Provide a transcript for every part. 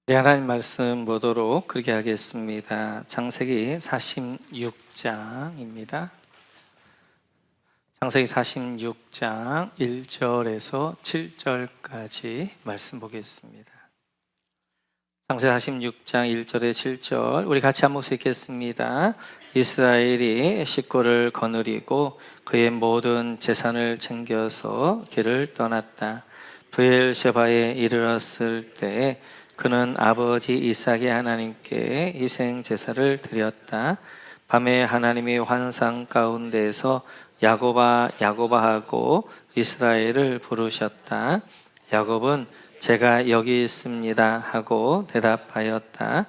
네, 하나님 말씀 보도록 그렇게 하겠습니다. 창세기 46장입니다. 창세기 46장 1절에서 7절까지 말씀 보겠습니다. 창세기 46장 1절에 7절 우리 같이 한 목소리 읽겠습니다. 이스라엘이 식구를 거느리고 그의 모든 재산을 챙겨서 길을 떠났다. 브엘셰바에 이르렀을 때 그는 아버지 이삭의 하나님께 희생 제사를 드렸다. 밤에 하나님이 환상 가운데서 야곱아 야곱아 하고 이스라엘을 부르셨다. 야곱은 제가 여기 있습니다 하고 대답하였다.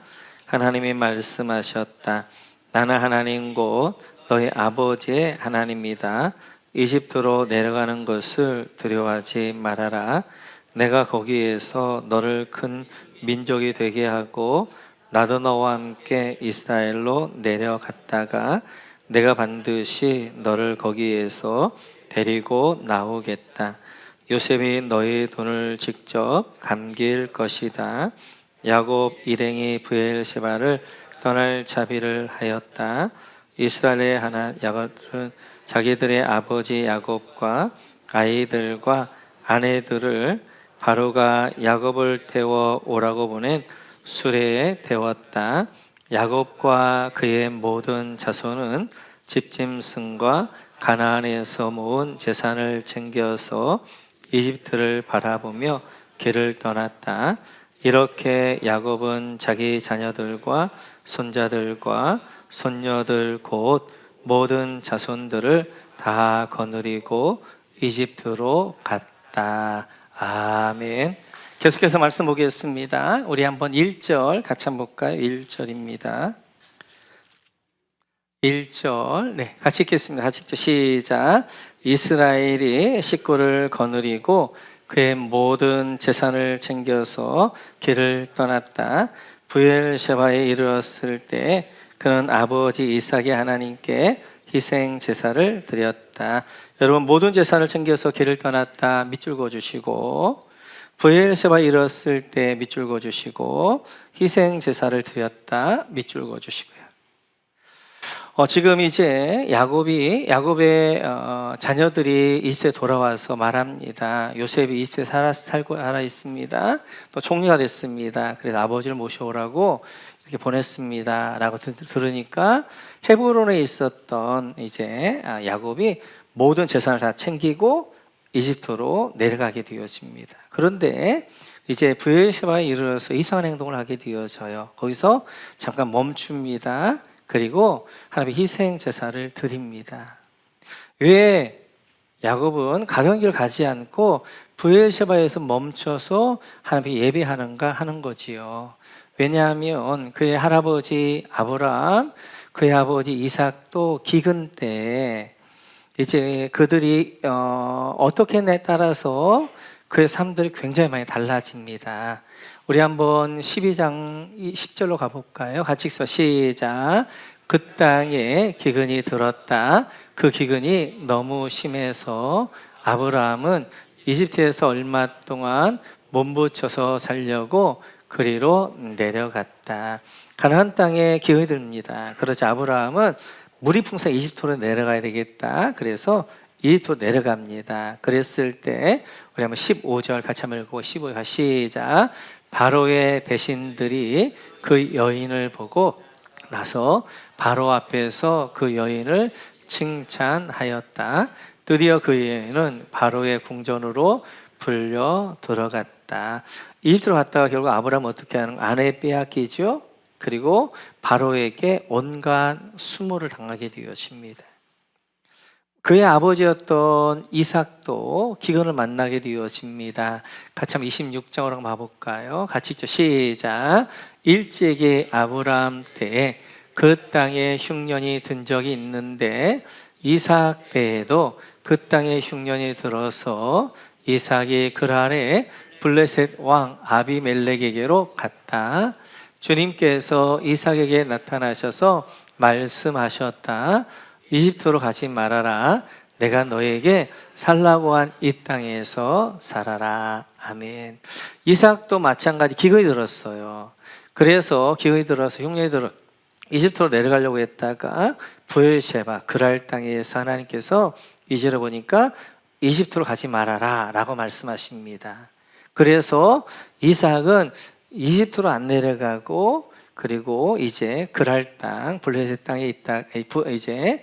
하나님이 말씀하셨다. 나는 하나님 곧 너희 아버지의 하나님이다. 이집트로 내려가는 것을 두려워하지 말아라. 내가 거기에서 너를 큰 민족이 되게 하고 나도 너와 함께 이스라엘로 내려갔다가 내가 반드시 너를 거기에서 데리고 나오겠다. 요셉이 너희 돈을 직접 감길 것이다. 야곱 일행이 브엘셰바를 떠날 자비를 하였다. 이스라엘의 하나 야곱은 자기들의 아버지 야곱과 아이들과 아내들을 바로가 야곱을 태워 오라고 보낸 수레에 태웠다. 야곱과 그의 모든 자손은 집짐승과 가나안에서 모은 재산을 챙겨서 이집트를 바라보며 길을 떠났다. 이렇게 야곱은 자기 자녀들과 손자들과 손녀들 곧 모든 자손들을 다 거느리고 이집트로 갔다. 아멘. 계속해서 말씀 보겠습니다. 우리 한번 1절 같이 한번 볼까요? 1절입니다. 1절, 네, 같이 읽겠습니다. 같이 읽죠. 시작. 이스라엘이 식구를 거느리고 그의 모든 재산을 챙겨서 길을 떠났다. 브엘셰바에 이르렀을 때 그는 아버지 이삭의 하나님께 희생 제사를 드렸다. 여러분, 모든 재산을 챙겨서 길을 떠났다. 밑줄 그어주시고, 브엘셰바에 이르렀을 때 밑줄 그어주시고, 희생 제사를 드렸다. 밑줄 그어주시고요. 지금 이제 야곱의 자녀들이 이집트에 돌아와서 말합니다. 요셉이 이집트에 살아 있습니다. 또 총리가 됐습니다. 그래서 아버지를 모셔오라고 이렇게 보냈습니다. 라고 들으니까 헤브론에 있었던 이제 야곱이 모든 재산을 다 챙기고 이집트로 내려가게 되어집니다. 그런데 이제 브엘셰바에 이르러서 이상한 행동을 하게 되어져요. 거기서 잠깐 멈춥니다. 그리고 하나님의 희생 제사를 드립니다. 왜 야곱은 가던 길을 가지 않고 브엘셰바에서 멈춰서 하나님께 예배하는가 하는 거지요. 왜냐하면 그의 할아버지 아브라함, 그의 아버지 이삭도 기근 때 이제 그들이 어떻게 했냐에 따라서 그의 삶들이 굉장히 많이 달라집니다. 우리 한번 12장 10절로 가볼까요? 같이 읽습니다. 시작. 그 땅에 기근이 들었다. 그 기근이 너무 심해서 아브라함은 이집트에서 얼마 동안 몸부쳐서 살려고 그리로 내려갔다. 가나안 땅에 기근이 듭니다. 그러자 아브라함은 물이 풍성한 이집트로 내려가야 되겠다. 그래서 이집트로 내려갑니다. 그랬을 때 우리 한번 15절 같이 한번 읽고 15절 시작. 바로의 대신들이 그 여인을 보고 나서 바로 앞에서 그 여인을 칭찬하였다. 드디어 그 여인은 바로의 궁전으로 불려 들어갔다. 이집트로 갔다가 결국 아브라함은 어떻게 하는 아내 빼앗기죠. 그리고 바로에게 온갖 수모를 당하게 되었습니다. 그의 아버지였던 이삭도 기근을 만나게 되어집니다. 같이 한번 26장으로 한번 가볼까요? 같이 읽죠. 시작. 일찍이 아브라함 때에 그 땅에 흉년이 든 적이 있는데 이삭 때에도 그 땅에 흉년이 들어서 이삭이 그랄에 블레셋 왕 아비멜렉에게로 갔다. 주님께서 이삭에게 나타나셔서 말씀하셨다. 이집트로 가지 말아라. 내가 너에게 살라고 한 이 땅에서 살아라. 아멘. 이삭도 마찬가지 기근이 들었어요. 그래서 기근이 들어서 흉년이 들어 이집트로 내려가려고 했다가 부엘셰바 그랄 땅에서 하나님께서 이제를 보니까 이집트로 가지 말아라 라고 말씀하십니다. 그래서 이삭은 이집트로 안 내려가고 그리고 이제 그랄 땅 블레셋 땅에 있다 이제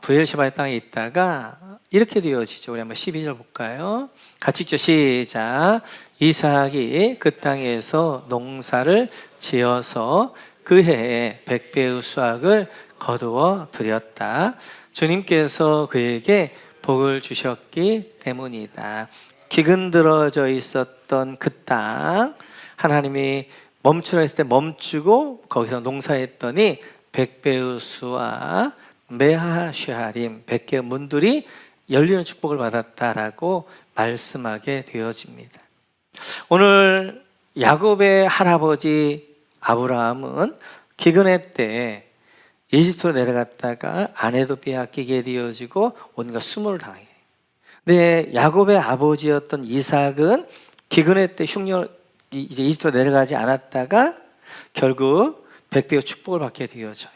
부엘셰바의 땅에 있다가 이렇게 되어지죠. 우리 한번 12절 볼까요? 같이 읽죠. 시작. 이삭이 그 땅에서 농사를 지어서 그 해에 100배의 수확을 거두어 드렸다. 주님께서 그에게 복을 주셨기 때문이다. 기근들어져 있었던 그 땅 하나님이 멈추라 했을 때 멈추고 거기서 농사했더니 100배의 수와 메하쉐하림 100개의 문들이 열리는 축복을 받았다라고 말씀하게 되어집니다. 오늘 야곱의 할아버지 아브라함은 기근의 때 이집트로 내려갔다가 아내도 빼앗기게 되어지고 온갖 수모를 당해. 근데 야곱의 아버지였던 이삭은 기근의 때 흉년 이제 이집트로 내려가지 않았다가 결국 100배의 축복을 받게 되어져요.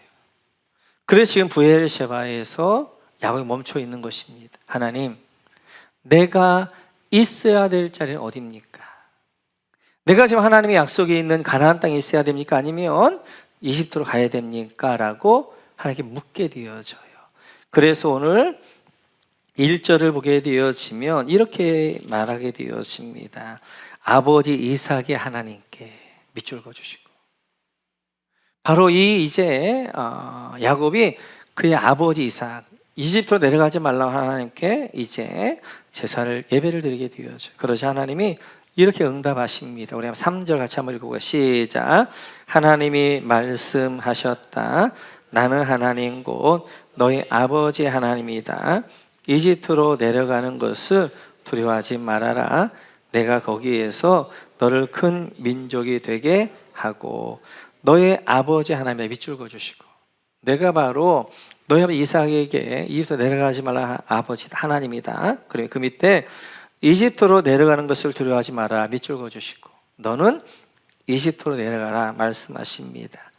그래서 지금 부엘셰바에서 야곱이 멈춰 있는 것입니다. 하나님, 내가 있어야 될 자리는 어디입니까? 내가 지금 하나님의 약속이 있는 가나안 땅에 있어야 됩니까? 아니면 이집트로 가야 됩니까? 라고 하나님께 묻게 되어져요. 그래서 오늘 1절을 보게 되어지면 이렇게 말하게 되어집니다. 아버지 이삭의 하나님께 밑줄 그어주시고 바로 이제 야곱이 그의 아버지 이삭 이집트로 내려가지 말라고 하나님께 이제 제사를 예배를 드리게 되어져. 그러자 하나님이 이렇게 응답하십니다. 우리 3절 같이 한번 읽어보고 시작. 하나님이 말씀하셨다. 나는 하나님 곧 너희 아버지 하나님이다. 이집트로 내려가는 것을 두려워하지 말아라. 내가 거기에서 너를 큰 민족이 되게 하고 너의 아버지 하나님의 밑줄 그어주시고 내가 바로 너희 아버지 이삭에게 이집트로 내려가지 말라 아버지 하나님이다. 그리고 그 밑에 이집트로 내려가는 것을 두려워하지 마라 밑줄 그어주시고 너는 이집트로 내려가라 말씀하십니다.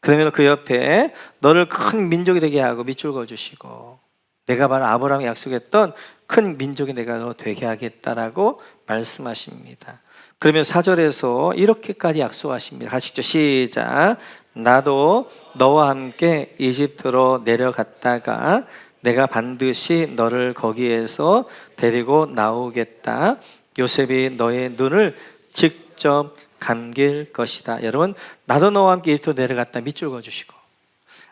그러면 그 옆에 너를 큰 민족이 되게 하고 밑줄 그어주시고 내가 바로 아브라함이 약속했던 큰 민족이 내가 너 되게 하겠다라고 말씀하십니다. 그러면 4절에서 이렇게까지 약속하십니다. 같이 읽죠. 시작. 나도 너와 함께 이집트로 내려갔다가 내가 반드시 너를 거기에서 데리고 나오겠다. 요셉이 너의 눈을 직접 감길 것이다. 여러분, 나도 너와 함께 이집트로 내려갔다 밑줄 그어주시고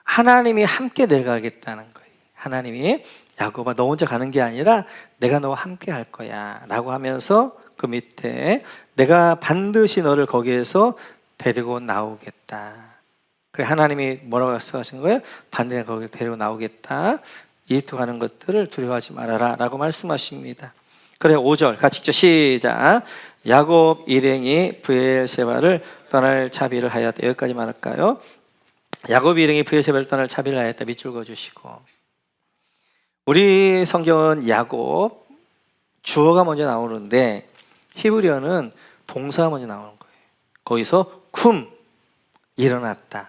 하나님이 함께 내려가겠다는 거예요. 하나님이 야곱아 너 혼자 가는 게 아니라 내가 너와 함께 할 거야 라고 하면서 그 밑에 내가 반드시 너를 거기에서 데리고 나오겠다. 그래 하나님이 뭐라고 약속하신 거예요? 반드시 거기에 데리고 나오겠다. 이집트 가는 것들을 두려워하지 말아라 라고 말씀하십니다. 그래 5절 같이 읽죠. 시작. 야곱 일행이 브엘셰바를 떠날 차비를 하였다. 여기까지만 할까요? 야곱 일행이 브엘셰바를 떠날 차비를 하였다. 밑줄 그어주시고 우리 성경은 야곱 주어가 먼저 나오는데 히브리어는 동사가 먼저 나오는 거예요. 거기서 쿰 일어났다.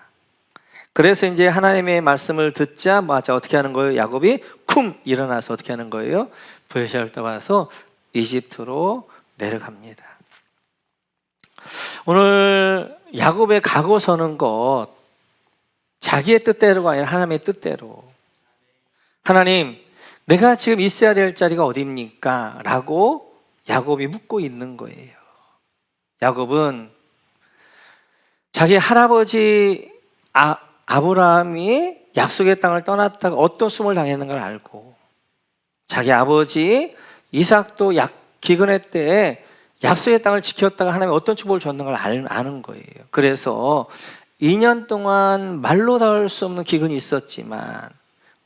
그래서 이제 하나님의 말씀을 듣자 맞아 어떻게 하는 거예요? 야곱이 쿰 일어나서 어떻게 하는 거예요? 부엘셰바를 떠나서 이집트로 내려갑니다. 오늘 야곱의 가고 서는 것 자기의 뜻대로가 아니라 하나님의 뜻대로 하나님 내가 지금 있어야 될 자리가 어디입니까? 라고 야곱이 묻고 있는 거예요. 야곱은 자기 할아버지 아브라함이 약속의 땅을 떠났다가 어떤 수모를 당했는가를 알고 자기 아버지 이삭도 기근의 때에 약속의 땅을 지켰다가 하나님이 어떤 축복을 줬는가를 아는 거예요. 그래서 2년 동안 말로 닿을 수 없는 기근이 있었지만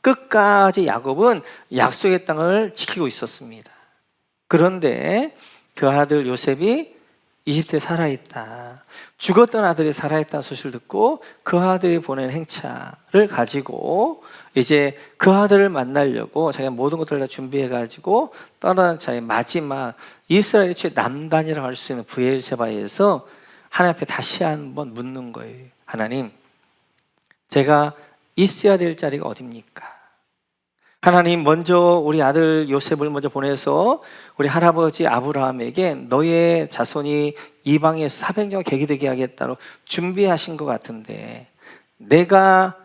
끝까지 야곱은 약속의 땅을 지키고 있었습니다. 그런데 그 아들 요셉이 이집트에 살아있다. 죽었던 아들이 살아있다는 소식을 듣고 그 아들이 보낸 행차를 가지고 이제 그 아들을 만나려고 자기가 모든 것들을 다 준비해가지고 떠나는 자의 마지막 이스라엘의 최 남단이라고 할 수 있는 브엘세바에서 하나님 앞에 다시 한번 묻는 거예요. 하나님, 제가 있어야 될 자리가 어딥니까? 하나님, 먼저 우리 아들 요셉을 먼저 보내서 우리 할아버지 아브라함에게 너의 자손이 이방에서 400년 객이 되게 하겠다고 준비하신 것 같은데 내가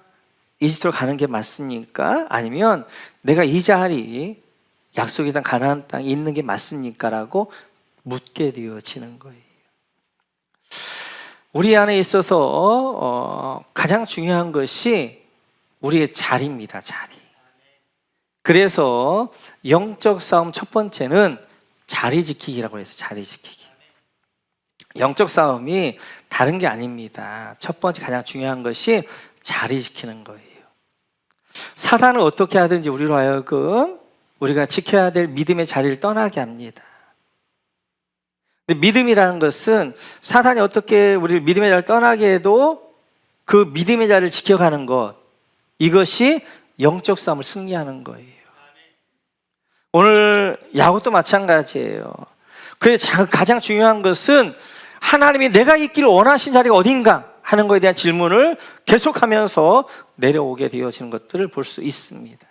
이집트로 가는 게 맞습니까? 아니면 내가 이 자리 약속의 땅 가나안 땅에 있는 게 맞습니까? 라고 묻게 되어지는 거예요. 우리 안에 있어서 가장 중요한 것이 우리의 자리입니다. 자리. 그래서 영적 싸움 첫 번째는 자리 지키기라고 해서 자리 지키기. 영적 싸움이 다른 게 아닙니다. 첫 번째 가장 중요한 것이 자리 지키는 거예요. 사단은 어떻게 하든지 우리로 하여금 우리가 지켜야 될 믿음의 자리를 떠나게 합니다. 근데 믿음이라는 것은 사단이 어떻게 우리를 믿음의 자리를 떠나게 해도 그 믿음의 자리를 지켜가는 것, 이것이 영적 싸움을 승리하는 거예요. 오늘 야구도 마찬가지예요. 그래서 가장 중요한 것은 하나님이 내가 있기를 원하신 자리가 어딘가 하는 것에 대한 질문을 계속하면서 내려오게 되어지는 것들을 볼 수 있습니다.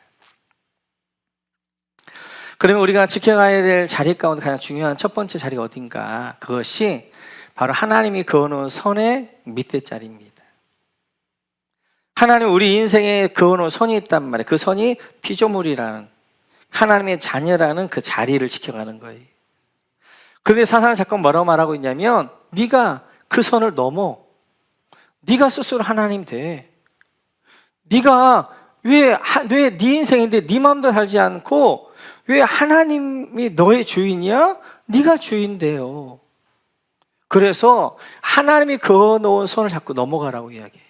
그러면 우리가 지켜가야 될 자리 가운데 가장 중요한 첫 번째 자리가 어딘가? 그것이 바로 하나님이 그어놓은 선의 밑에 자리입니다. 하나님 우리 인생에 그어놓은 선이 있단 말이에요. 그 선이 피조물이라는 하나님의 자녀라는 그 자리를 지켜가는 거예요. 그런데 사단은 자꾸 뭐라고 말하고 있냐면 네가 그 선을 넘어. 네가 스스로 하나님 돼. 네가 왜 네 인생인데 네 마음대로 살지 않고 왜 하나님이 너의 주인이야? 네가 주인 돼요. 그래서 하나님이 그어놓은 선을 자꾸 넘어가라고 이야기해요.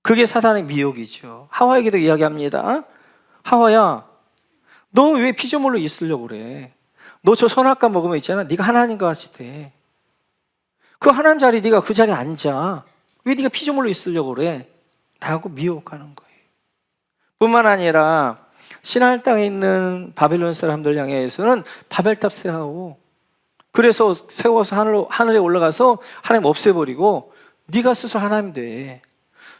그게 사단의 미혹이죠. 하와에게도 이야기합니다. 하와야, 너 왜 피조물로 있으려고 그래? 너 저 선악과 먹으면 있잖아. 네가 하나님과 같이 돼. 그 하나님 자리 네가 그 자리에 앉아. 왜 네가 피조물로 있으려고 그래? 라고 미혹하는 거예요. 뿐만 아니라 시나이 땅에 있는 바벨론 사람들 향해서는 바벨탑 세우고 그래서 세워서 하늘에 올라가서 하나님 없애버리고 네가 스스로 하나님 돼.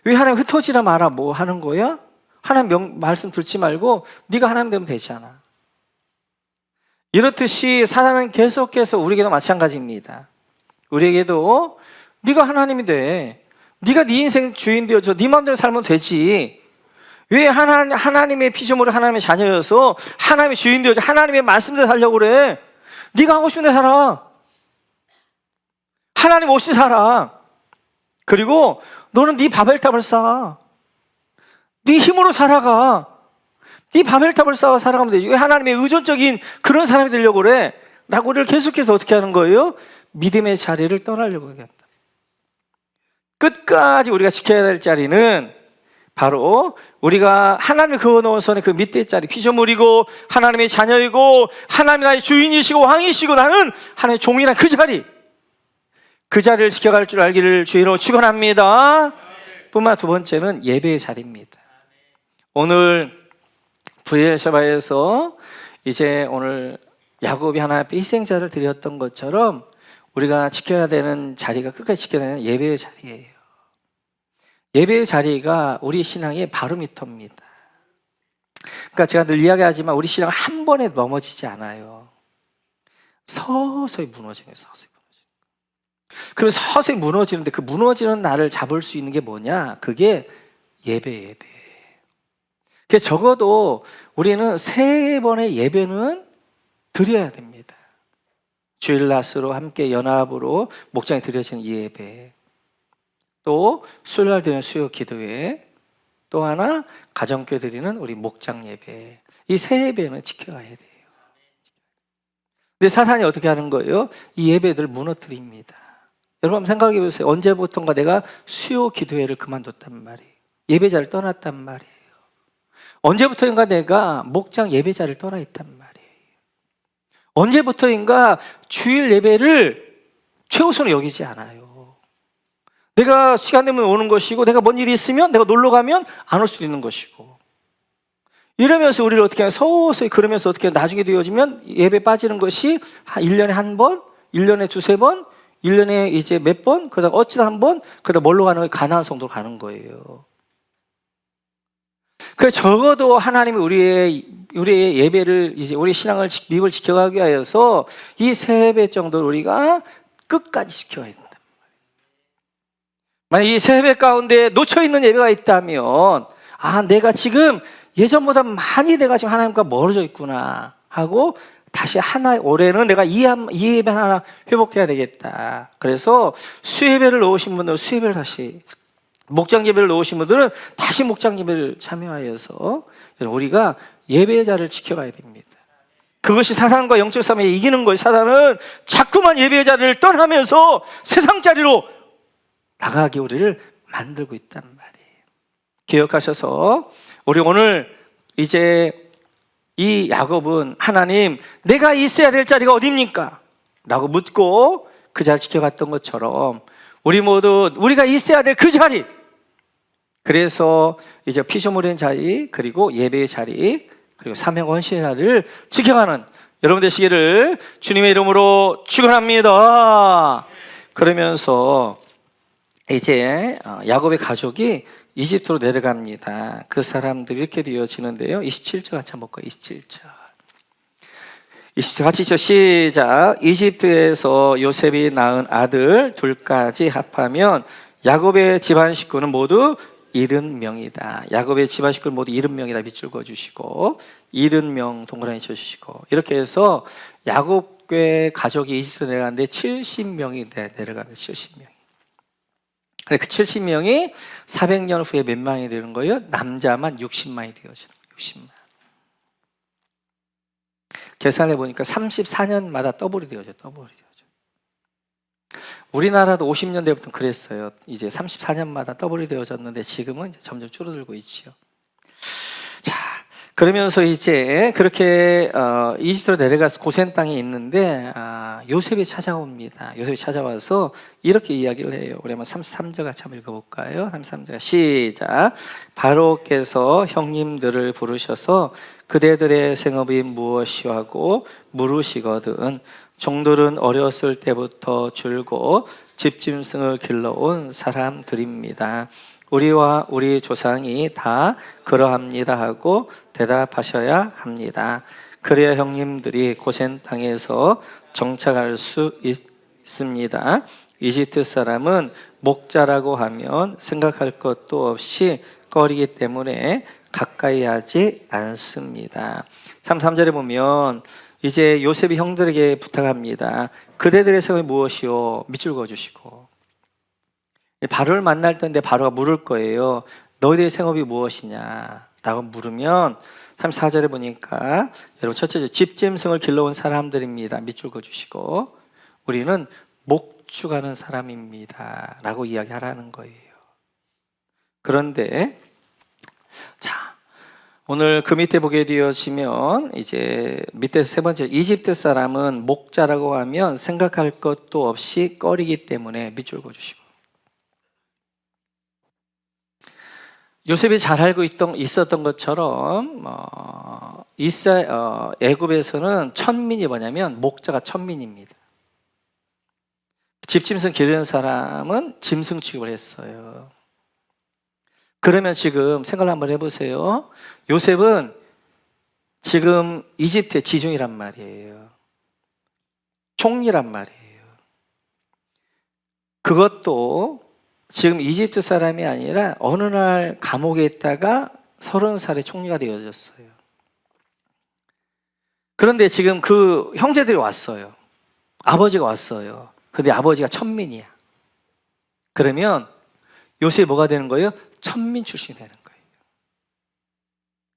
왜 하나님 흩어지라 마라 뭐 하는 거야? 하나님 말씀 듣지 말고 네가 하나님 되면 되잖아. 이렇듯이 사단은 계속해서 우리에게도 마찬가지입니다. 우리에게도 네가 하나님이 돼. 네가 네 인생 주인 되어서 네 마음대로 살면 되지. 왜 하나님의 피조물을 하나님의 자녀여서 하나님의 주인 되어서 하나님의 말씀대로 살려고 그래? 네가 하고 싶은 데 살아. 하나님 없이 살아. 그리고 너는 네 바벨탑을 쌓아. 네 힘으로 살아가. 네 바벨탑을 쌓아 살아가면 되지. 왜 하나님의 의존적인 그런 사람이 되려고 그래? 라고 우리를 계속해서 어떻게 하는 거예요? 믿음의 자리를 떠나려고 한다. 끝까지 우리가 지켜야 될 자리는 바로 우리가 하나님이 그어놓은 선의 그 밑에 자리, 피조물이고 하나님의 자녀이고 하나님이 나의 주인이시고 왕이시고 나는 하나님의 종이란 그 자리, 그 자리를 지켜갈 줄 알기를 주의로 축원합니다. 뿐만 두 번째는 예배의 자리입니다. 오늘 브엘세바에서 이제 오늘 야곱이 하나님 앞에 희생자를 드렸던 것처럼 우리가 지켜야 되는 자리가 끝까지 지켜야 되는 예배의 자리예요. 예배의 자리가 우리 신앙의 바로미터입니다. 그러니까 제가 늘 이야기하지만 우리 신앙은 한 번에 넘어지지 않아요. 서서히 무너지는 거예요. 서서히 무너지는 거예요. 그럼 서서히 무너지는데 그 무너지는 날을 잡을 수 있는 게 뭐냐? 그게 예배. 그래서 적어도 우리는 3번의 예배는 드려야 됩니다. 주일 낮으로 함께 연합으로 목장에 드려지는 이 예배, 또 수요일 드리는 수요 기도회, 또 하나 가정교회 드리는 우리 목장 예배, 이 3예배는 지켜가야 돼요. 근데 사탄이 어떻게 하는 거예요? 이 예배들을 무너뜨립니다. 여러분 한번 생각해 보세요. 언제부턴가 내가 수요 기도회를 그만뒀단 말이에요. 예배자를 떠났단 말이에요. 언제부터인가 내가 목장 예배자를 떠나 있단 말이에요. 언제부터인가 주일 예배를 최우선을 여기지 않아요. 내가 시간 되면 오는 것이고, 내가 뭔 일이 있으면 내가 놀러 가면 안 올 수도 있는 것이고, 이러면서 우리를 어떻게 하면 서서히, 그러면서 어떻게 나중에 되어지면 예배 빠지는 것이 1년에 한 번, 1년에 두세 번, 1년에 이제 몇 번, 그러다가 어쩌다 한 번, 그러다 뭘로 가는 거예요? 가나안 성도로 가는 거예요. 그래서 적어도 하나님이 우리의 예배를, 이제 우리 신앙을, 믿음을 지켜가기 위하여서 이 세 배 정도를 우리가 끝까지 지켜야 된다. 만약 이 세 배 가운데 놓쳐있는 예배가 있다면, 내가 지금 예전보다 많이 내가 지금 하나님과 멀어져 있구나 하고, 다시 올해는 내가 이 예배 하나 회복해야 되겠다. 그래서 수예배를 놓으신 분들은 수예배를 다시, 목장 예배를 놓으신 분들은 다시 목장 예배를 참여하여서 우리가 예배의 자리를 지켜가야 됩니다. 그것이 사단과 영적 싸움에 이기는 거예요. 사단은 자꾸만 예배의 자리를 떠나면서 세상 자리로 나가게 우리를 만들고 있단 말이에요. 기억하셔서 우리 오늘 이제 이 야곱은 하나님, 내가 있어야 될 자리가 어디입니까? 라고 묻고 그 자리를 지켜갔던 것처럼 우리 모두 우리가 있어야 될 그 자리, 그래서 이제 피조물의 자리, 그리고 예배의 자리, 그리고 사명 헌신의 자리를 지켜가는 여러분 되시기를 주님의 이름으로 축원합니다. 그러면서 이제 야곱의 가족이 이집트로 내려갑니다. 그 사람들이 이렇게 되어지는데요. 27절 같이 한번 볼까요? 27절. 27절 같이 있죠. 시작. 이집트에서 요셉이 낳은 아들 둘까지 합하면 야곱의 집안 식구는 모두 70명이다. 야곱의 집안 식구는 모두 70명이다. 밑줄 그어주시고 70명 동그라미 쳐주시고, 이렇게 해서 야곱의 가족이 이집트로 내려가는데 70명이 내려가는데 70명이. 그 70명이 400년 후에 몇 만이 되는 거예요? 남자만 60만이 되어지는 거예요. 60만. 계산해 보니까 34년마다 더블이 되어져. 더블이 되어져. 우리나라도 50년대부터 그랬어요. 이제 34년마다 더블이 되어졌는데 지금은 이제 점점 줄어들고 있죠. 자, 그러면서 이제 그렇게 이집트로 내려가서 고센 땅에 있는데 요셉이 찾아옵니다. 요셉이 찾아와서 이렇게 이야기를 해요. 우리 한번 33절 같이 한번 읽어볼까요? 33절 시작. 바로께서 형님들을 부르셔서 그대들의 생업이 무엇이오 하고 물으시거든 종들은 어렸을 때부터 줄고 집짐승을 길러온 사람들입니다. 우리와 우리 조상이 다 그러합니다 하고 대답하셔야 합니다. 그래야 형님들이 고센 땅에서 정착할 수 있습니다. 이집트 사람은 목자라고 하면 생각할 것도 없이 꺼리기 때문에 가까이 하지 않습니다. 33절에 보면 이제 요셉이 형들에게 부탁합니다. 그대들의 생업이 무엇이요? 밑줄 그어주시고, 바로를 만날 텐데 바로가 물을 거예요. 너희들의 생업이 무엇이냐? 라고 물으면 34절에 보니까 여러분 첫째 집짐승을 길러온 사람들입니다. 밑줄 그어주시고, 우리는 목축하는 사람입니다. 라고 이야기하라는 거예요. 그런데 자, 오늘 그 밑에 보게 되어지면 이제 밑에서 세 번째, 이집트 사람은 목자라고 하면 생각할 것도 없이 꺼리기 때문에 밑줄 그어주시고, 요셉이 잘 알고 있었던 것처럼 애굽에서는 천민이 뭐냐면 목자가 천민입니다. 집짐승 기르는 사람은 짐승 취급을 했어요. 그러면 지금 생각을 한번 해보세요. 요셉은 지금 이집트의 지중이란 말이에요. 총리란 말이에요. 그것도 지금 이집트 사람이 아니라 어느 날 감옥에 있다가 30살에 총리가 되어졌어요. 그런데 지금 그 형제들이 왔어요. 아버지가 왔어요. 근데 아버지가 천민이야. 그러면 요셉이 뭐가 되는 거예요? 천민 출신이 되는 거예요.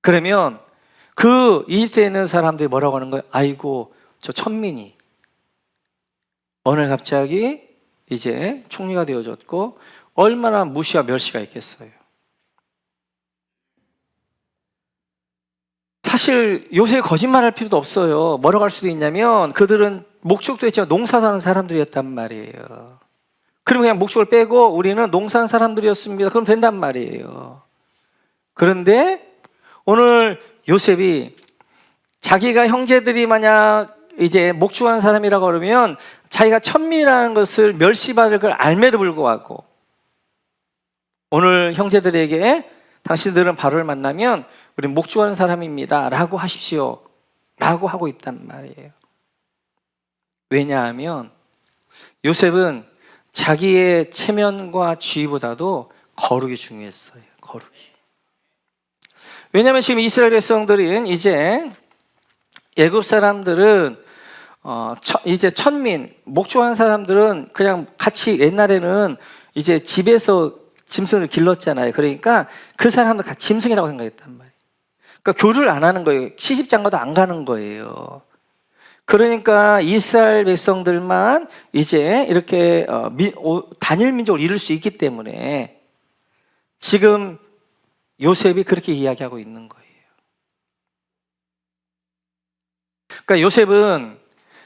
그러면 그 이집트에 있는 사람들이 뭐라고 하는 거예요? 아이고, 저 천민이 어느 날 갑자기 이제 총리가 되어졌고 얼마나 무시와 멸시가 있겠어요. 사실 요새 거짓말할 필요도 없어요. 뭐라고 할 수도 있냐면 그들은 목축도 했지만 농사사는 사람들이었단 말이에요. 그럼 그냥 목축을 빼고 우리는 농사하는 사람들이었습니다. 그럼 된단 말이에요. 그런데 오늘 요셉이 자기가 형제들이 만약 이제 목축하는 사람이라고 그러면 자기가 천민이라는 것을 멸시받을 걸 알매도 불구하고 오늘 형제들에게 당신들은 바로를 만나면 우리 목축하는 사람입니다 라고 하십시오 라고 하고 있단 말이에요. 왜냐하면 요셉은 자기의 체면과 지위보다도 거룩이 중요했어요. 거룩이. 왜냐하면 지금 이스라엘 백성들은 이제 애굽 사람들은 이제 천민, 목축하는 사람들은 그냥 같이 옛날에는 이제 집에서 짐승을 길렀잖아요. 그러니까 그 사람도 같이 짐승이라고 생각했단 말이에요. 그러니까 교류를 안 하는 거예요. 시집장가도 안 가는 거예요. 그러니까 이스라엘 백성들만 이제 이렇게 단일 민족을 이룰 수 있기 때문에 지금 요셉이 그렇게 이야기하고 있는 거예요. 그러니까 요셉은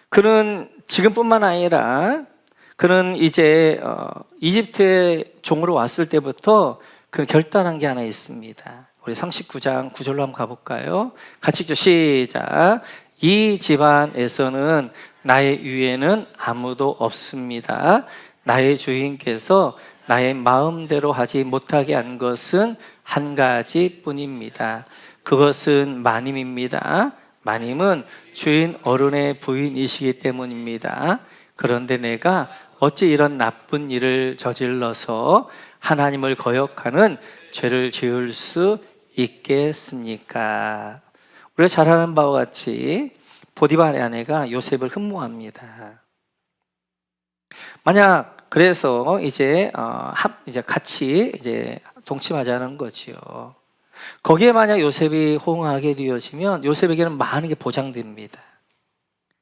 그는 지금뿐만 아니라 그는 이제 이집트의 종으로 왔을 때부터 그 결단한 게 하나 있습니다. 우리 39장 9절로 한번 가볼까요? 같이 읽죠. 시작. 이 집안에서는 나의 위에는 아무도 없습니다. 나의 주인께서 나의 마음대로 하지 못하게 한 것은 한 가지뿐입니다. 그것은 마님입니다. 마님은 주인 어른의 부인이시기 때문입니다. 그런데 내가 어찌 이런 나쁜 일을 저질러서 하나님을 거역하는 죄를 지을 수 있겠습니까? 우리가 잘 아는 바와 같이 보디발의 아내가 요셉을 흠모합니다. 만약 그래서 이제 같이 이제 동침하자는 거지요. 거기에 만약 요셉이 호응하게 되어지면 요셉에게는 많은 게 보장됩니다.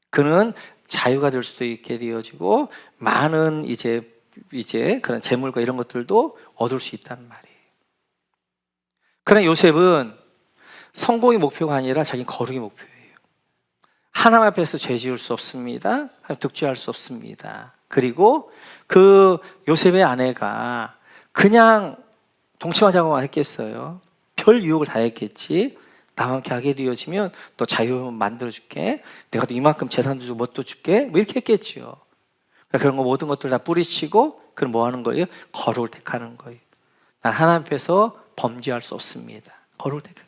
그는 자유가 될 수도 있게 되어지고 많은 이제 그런 재물과 이런 것들도 얻을 수 있단 말이에요. 그러나 요셉은 성공이 목표가 아니라 자기 거룩이 목표예요. 하나님 앞에서 죄 지을 수 없습니다. 득죄할 수 없습니다. 그리고 그 요셉의 아내가 그냥 동침하자고 했겠어요? 별 유혹을 다 했겠지. 나와 함께 하게 되어지면 또 자유 만들어줄게. 내가 또 이만큼 재산도 주고 뭣도 줄게. 뭐 이렇게 했겠죠. 그런 거 모든 것들 다 뿌리치고 그럼 뭐 하는 거예요? 거룩을 택하는 거예요. 난 하나님 앞에서 범죄할 수 없습니다. 거룩을 택하게.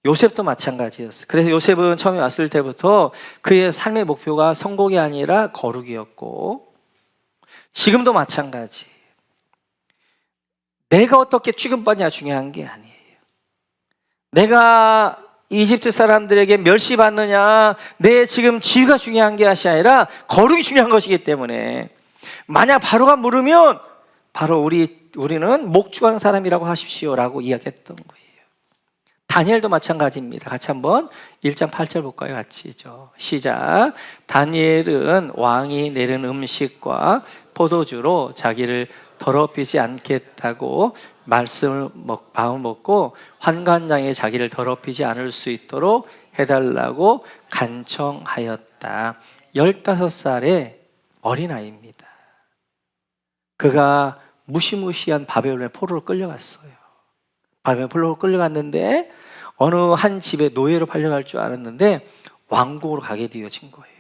요셉도 마찬가지였어요. 그래서 요셉은 처음에 왔을 때부터 그의 삶의 목표가 성공이 아니라 거룩이었고 지금도 마찬가지. 내가 어떻게 취급받냐 중요한 게 아니에요. 내가 이집트 사람들에게 멸시받느냐 내 지금 지위가 중요한 게 아니라 거룩이 중요한 것이기 때문에 만약 바로가 물으면 바로 우리는 목축하는 사람이라고 하십시오 라고 이야기했던 거예요. 다니엘도 마찬가지입니다. 같이 한번 1장 8절 볼까요? 같이죠. 시작. 다니엘은 왕이 내린 음식과 포도주로 자기를 더럽히지 않겠다고 말씀을 마음 먹고 환관장에 자기를 더럽히지 않을 수 있도록 해달라고 간청하였다. 15살의 어린아이입니다. 그가 무시무시한 바벨론의 포로로 끌려갔어요. 바벨론 포로로 끌려갔는데 어느 한 집에 노예로 팔려갈 줄 알았는데 왕궁으로 가게 되어진 거예요.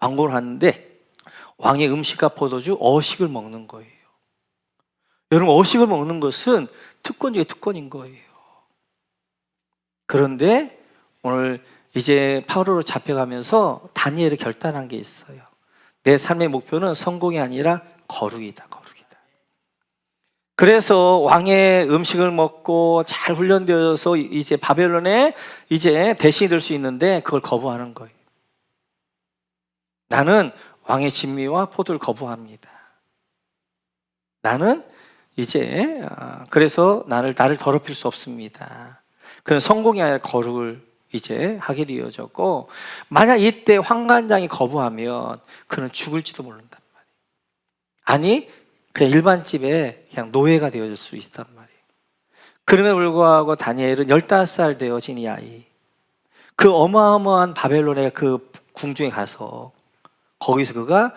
왕궁으로 갔는데 왕의 음식과 포도주, 어식을 먹는 거예요. 여러분, 어식을 먹는 것은 특권 중에 특권인 거예요. 그런데 오늘 이제 파로로 잡혀가면서 다니엘이 결단한 게 있어요. 내 삶의 목표는 성공이 아니라 거룩이다. 그래서 왕의 음식을 먹고 잘 훈련되어서 이제 바벨론에 이제 대신이 될 수 있는데 그걸 거부하는 거예요. 나는 왕의 진미와 포도를 거부합니다. 나는 이제 그래서 나를 더럽힐 수 없습니다. 그런 성공이 아니라 거룩을 이제 하게 되어졌고 만약 이때 환관장이 거부하면 그는 죽을지도 모른단 말이에요. 아니 그냥 일반 집에 그냥 노예가 되어질 수 있단 말이에요. 그럼에도 불구하고 다니엘은 15살 되어진 이 아이, 그 어마어마한 바벨론의 그 궁중에 가서 거기서 그가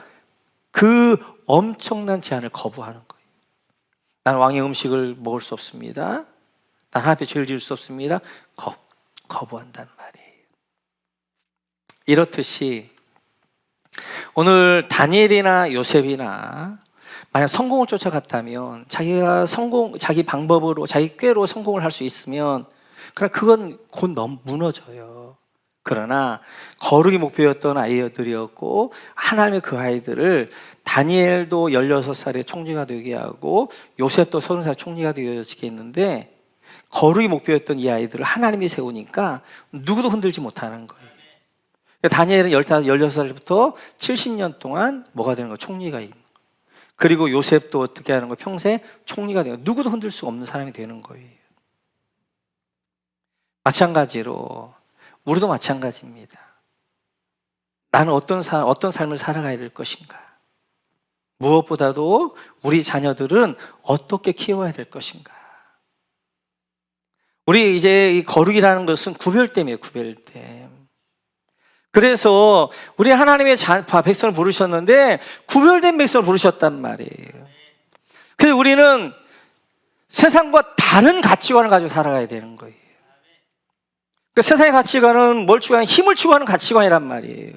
그 엄청난 제안을 거부하는 거예요. 난 왕의 음식을 먹을 수 없습니다. 난 하나님께 죄를 지을 수 없습니다. 거부한단 말이에요. 이렇듯이 오늘 다니엘이나 요셉이나 만약 성공을 쫓아갔다면 자기 방법으로, 자기 꾀로 성공을 할 수 있으면 그러나 그건 곧 무너져요. 그러나 거룩이 목표였던 아이들이었고 하나님의 그 아이들을 다니엘도 16살에 총리가 되게 하고 요셉도 30살 총리가 되어지게 했는데 거룩이 목표였던 이 아이들을 하나님이 세우니까 누구도 흔들지 못하는 거예요. 다니엘은 16살부터 70년 동안 뭐가 되는 거예요? 총리가 있는 거예요. 그리고 요셉도 어떻게 하는 거예요? 평생 총리가 되는 거예요. 누구도 흔들 수 없는 사람이 되는 거예요. 마찬가지로 우리도 마찬가지입니다. 나는 어떤 삶을 살아가야 될 것인가? 무엇보다도 우리 자녀들은 어떻게 키워야 될 것인가? 우리 이제 이 거룩이라는 것은 구별됨이에요, 구별됨. 그래서 우리 하나님의 백성을 부르셨는데 구별된 백성을 부르셨단 말이에요. 그래서 우리는 세상과 다른 가치관을 가지고 살아가야 되는 거예요. 그 세상의 가치관은 뭘 추구하는? 힘을 추구하는 가치관이란 말이에요.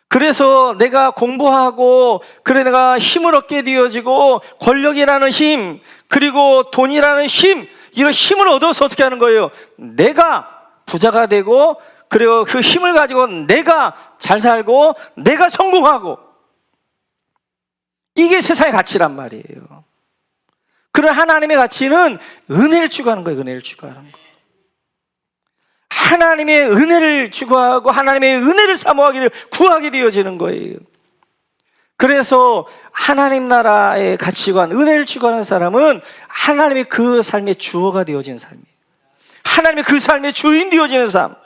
그래서 내가 공부하고 그래 내가 힘을 얻게 되어지고 권력이라는 힘 그리고 돈이라는 힘, 이런 힘을 얻어서 어떻게 하는 거예요? 내가 부자가 되고 그리고 그 힘을 가지고 내가 잘 살고 내가 성공하고, 이게 세상의 가치란 말이에요. 그런 하나님의 가치는 은혜를 추구하는 거예요. 은혜를 추구하는 거. 하나님의 은혜를 추구하고 하나님의 은혜를 사모하기를 구하게 되어지는 거예요. 그래서 하나님 나라의 가치관, 은혜를 추구하는 사람은 하나님의 그 삶의 주어가 되어진 삶이에요. 하나님의 그 삶의 주인 되어지는 삶.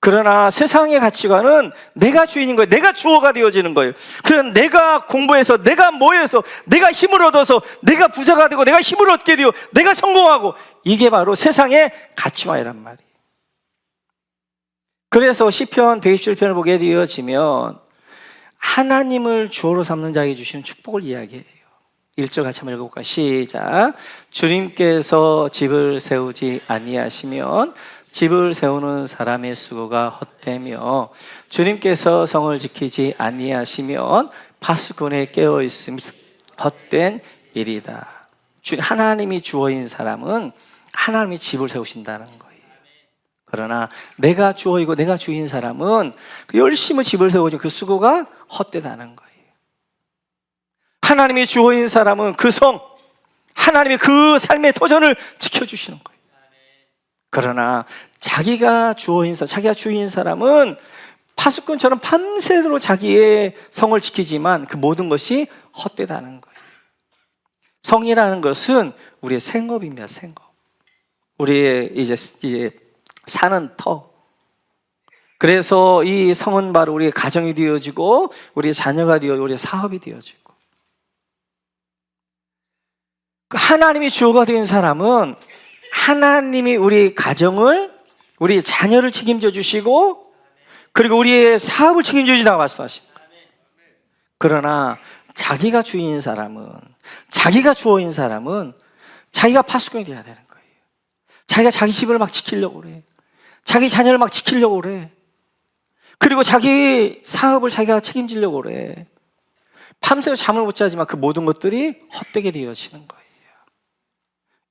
그러나 세상의 가치관은 내가 주인인 거예요. 내가 주어가 되어지는 거예요. 그래서 내가 공부해서, 내가 뭐해서, 내가 힘을 얻어서, 내가 부자가 되고, 내가 힘을 얻게 되고, 내가 성공하고, 이게 바로 세상의 가치관이란 말이에요. 그래서 시편 127편을 보게 되어지면 하나님을 주어로 삼는 자에게 주시는 축복을 이야기해요. 1절 같이 한번 읽어볼까요? 시작. 주님께서 집을 세우지 아니하시면 집을 세우는 사람의 수고가 헛되며 주님께서 성을 지키지 아니하시면 파수꾼에 깨어있음이 헛된 일이다. 하나님이 주어인 사람은 하나님이 집을 세우신다는 거예요. 그러나 내가 주어이고 내가 주인 사람은 그 열심히 집을 세우죠. 그 수고가 헛되다는 거예요. 하나님이 주어인 사람은 그 성, 하나님이 그 삶의 터전을 지켜주시는 거예요. 그러나 자기가 주어인 사람, 자기가 주인 사람은 파수꾼처럼 밤새도록 자기의 성을 지키지만 그 모든 것이 헛되다는 거예요. 성이라는 것은 우리의 생업입니다. 생업. 우리의 이제 사는 터. 그래서 이 성은 바로 우리의 가정이 되어지고 우리의 자녀가 되어지고 우리의 사업이 되어지고, 하나님이 주어가 된 사람은 하나님이 우리 가정을, 우리 자녀를 책임져 주시고 그리고 우리의 사업을 책임져 주신다고 말씀하십니다. 그러나 자기가 주인인 사람은, 자기가 주어인 사람은 자기가 파수꾼이 돼야 되는 거예요. 자기가 자기 집을 막 지키려고 그래. 자기 자녀를 막 지키려고 그래. 그리고 자기 사업을 자기가 책임지려고 그래. 밤새 잠을 못 자지만 그 모든 것들이 헛되게 되어지는 거예요.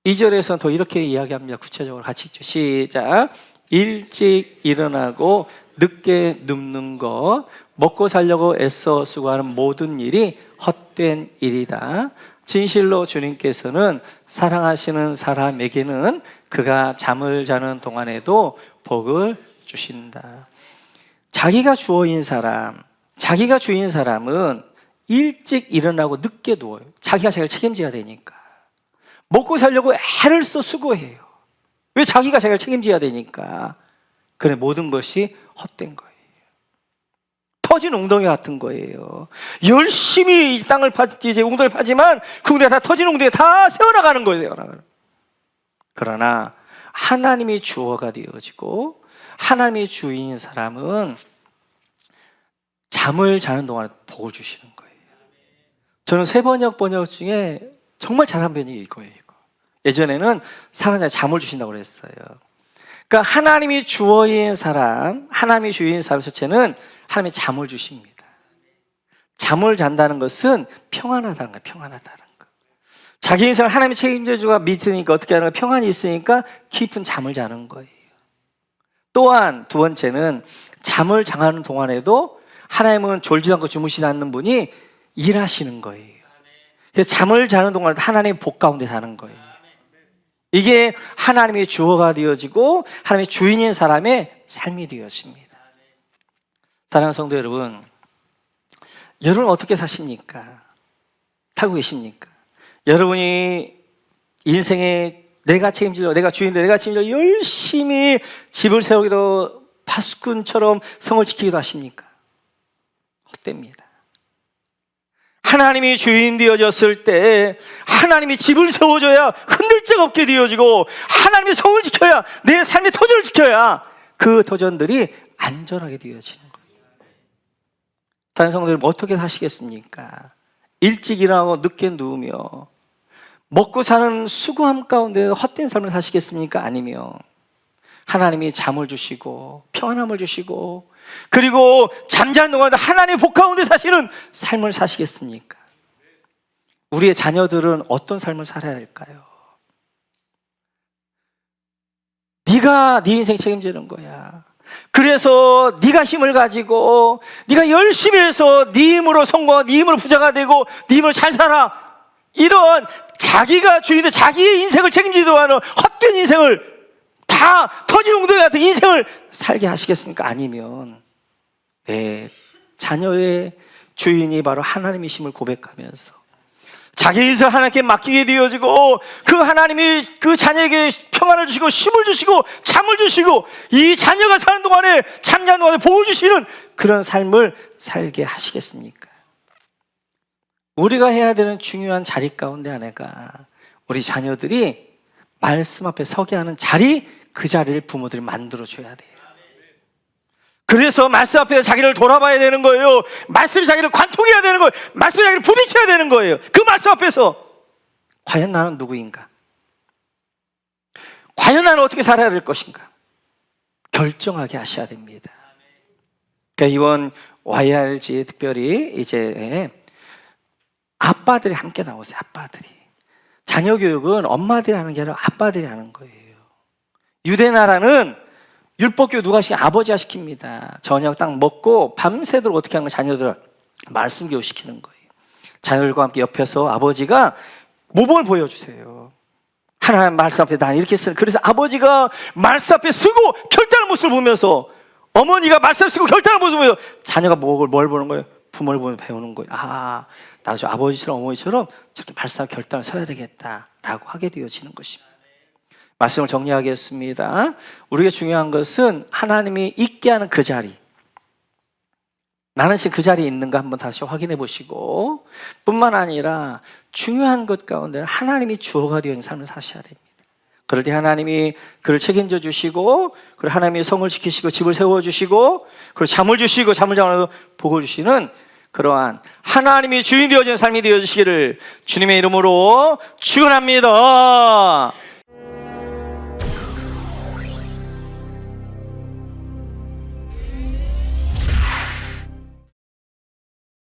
2절에서는 더 이렇게 이야기합니다. 구체적으로 같이 읽죠. 시작. 일찍 일어나고 늦게 눕는 것, 먹고 살려고 애써 수고하는 모든 일이 헛된 일이다. 진실로 주님께서는 사랑하시는 사람에게는 그가 잠을 자는 동안에도 복을 주신다. 자기가 주어인 사람, 자기가 주인 사람은 일찍 일어나고 늦게 누워요. 자기가 자기를 책임져야 되니까. 먹고 살려고 애를 써 수고해요. 왜? 자기가 자기를 책임져야 되니까. 그래, 모든 것이 헛된 거예요. 터진 웅덩이 같은 거예요. 열심히 이 땅을 이제 웅덩이를 파지만 그 웅덩이가 다 터진 웅덩이에 다 세워나가는 거예요. 세워나가는. 그러나 하나님이 주어가 되어지고 하나님이 주인인 사람은 잠을 자는 동안에 복을 주시는 거예요. 저는 새 번역 중에 정말 잘한 번역이 이거예요. 예전에는 사람한테 잠을 주신다고 그랬어요. 그러니까 하나님이 주어인 사람, 하나님이 주인인 사람 자체는 하나님이 잠을 주십니다. 잠을 잔다는 것은 평안하다는 거예요. 평안하다는 거. 자기 인생을 하나님이 책임져주고 믿으니까 어떻게 하는 거예요? 평안이 있으니까 깊은 잠을 자는 거예요. 또한 두 번째는 잠을 장하는 동안에도 하나님은 졸지도 않고 주무시지 않는 분이 일하시는 거예요. 그래서 잠을 자는 동안에도 하나님의 복 가운데 사는 거예요. 이게 하나님의 주어가 되어지고 하나님의 주인인 사람의 삶이 되어집니다. 사랑하는 성도 여러분, 여러분 어떻게 사십니까? 살고 계십니까? 여러분이 인생에 내가 책임지려, 내가 주인들, 내가 책임지려 열심히 집을 세우기도 파수꾼처럼 성을 지키기도 하십니까? 헛됩니다. 하나님이 주인 되어졌을 때 하나님이 집을 세워줘야 흔들 적 없게 되어지고 하나님의 성을 지켜야 내 삶의 터전을 지켜야 그 터전들이 안전하게 되어지는 거예요. 다른 성도들 어떻게 사시겠습니까? 일찍 일어나고 늦게 누우며 먹고 사는 수고함 가운데 헛된 삶을 사시겠습니까? 아니면 하나님이 잠을 주시고 평안함을 주시고 그리고 잠자는 동안에 하나님의 복 가운데 사시는 삶을 사시겠습니까? 우리의 자녀들은 어떤 삶을 살아야 할까요? 네가 네 인생 책임지는 거야. 그래서 네가 힘을 가지고 네가 열심히 해서 네 힘으로 성공하고 네 힘으로 부자가 되고 네 힘으로 잘 살아. 이런 자기가 주인데 자기의 인생을 책임지도 않은 헛된 인생을 다 터지웅덩이 같은 인생을 살게 하시겠습니까? 아니면 내 자녀의 주인이 바로 하나님이심을 고백하면서 자기 인생을 하나님께 맡기게 되어지고 그 하나님이 그 자녀에게 평안을 주시고 힘을 주시고 잠을 주시고 이 자녀가 사는 동안에 잠자는 동안에 복을 주시는 그런 삶을 살게 하시겠습니까? 우리가 해야 되는 중요한 자리 가운데 하나가 우리 자녀들이 말씀 앞에 서게 하는 자리, 그 자리를 부모들이 만들어줘야 돼요. 그래서 말씀 앞에서 자기를 돌아봐야 되는 거예요. 말씀이 자기를 관통해야 되는 거예요. 말씀이 자기를 부딪혀야 되는 거예요. 그 말씀 앞에서 과연 나는 누구인가? 과연 나는 어떻게 살아야 될 것인가? 결정하게 하셔야 됩니다. 그러니까 이번 YRG에 특별히 이제 아빠들이 함께 나오세요. 아빠들이. 자녀 교육은 엄마들이 하는 게 아니라 아빠들이 하는 거예요. 유대 나라는 율법교육 누가 시키냐? 아버지가 시킵니다. 저녁 딱 먹고 밤새도록 어떻게 하는 거예요? 자녀들 말씀 교육 시키는 거예요. 자녀들과 함께 옆에서 아버지가 모범을 보여주세요. 하나님 말씀 앞에 난 이렇게 쓰는. 그래서 아버지가 말씀 앞에 쓰고 결단하는 모습을 보면서 어머니가 말씀 앞에 쓰고 결단하는 모습을 보면서 자녀가 뭘 보는 거예요? 부모를 보면서 배우는 거예요. 아, 나도 아버지처럼 어머니처럼 저렇게 말씀 앞에 결단을 서야 되겠다라고 하게 되어지는 것입니다. 말씀을 정리하겠습니다. 우리가 중요한 것은 하나님이 있게 하는 그 자리. 나는 지금 그 자리에 있는가 한번 다시 확인해 보시고 뿐만 아니라 중요한 것 가운데 하나님이 주어가 되어 있는 삶을 사셔야 됩니다. 그럴 때 하나님이 그를 책임져 주시고 그리고 하나님이 성을 지키시고 집을 세워주시고 그리고 잠을 주시고 잠을 자면서 복을 주시는 그러한 하나님이 주인 되어지는 삶이 되어주시기를 주님의 이름으로 축원합니다.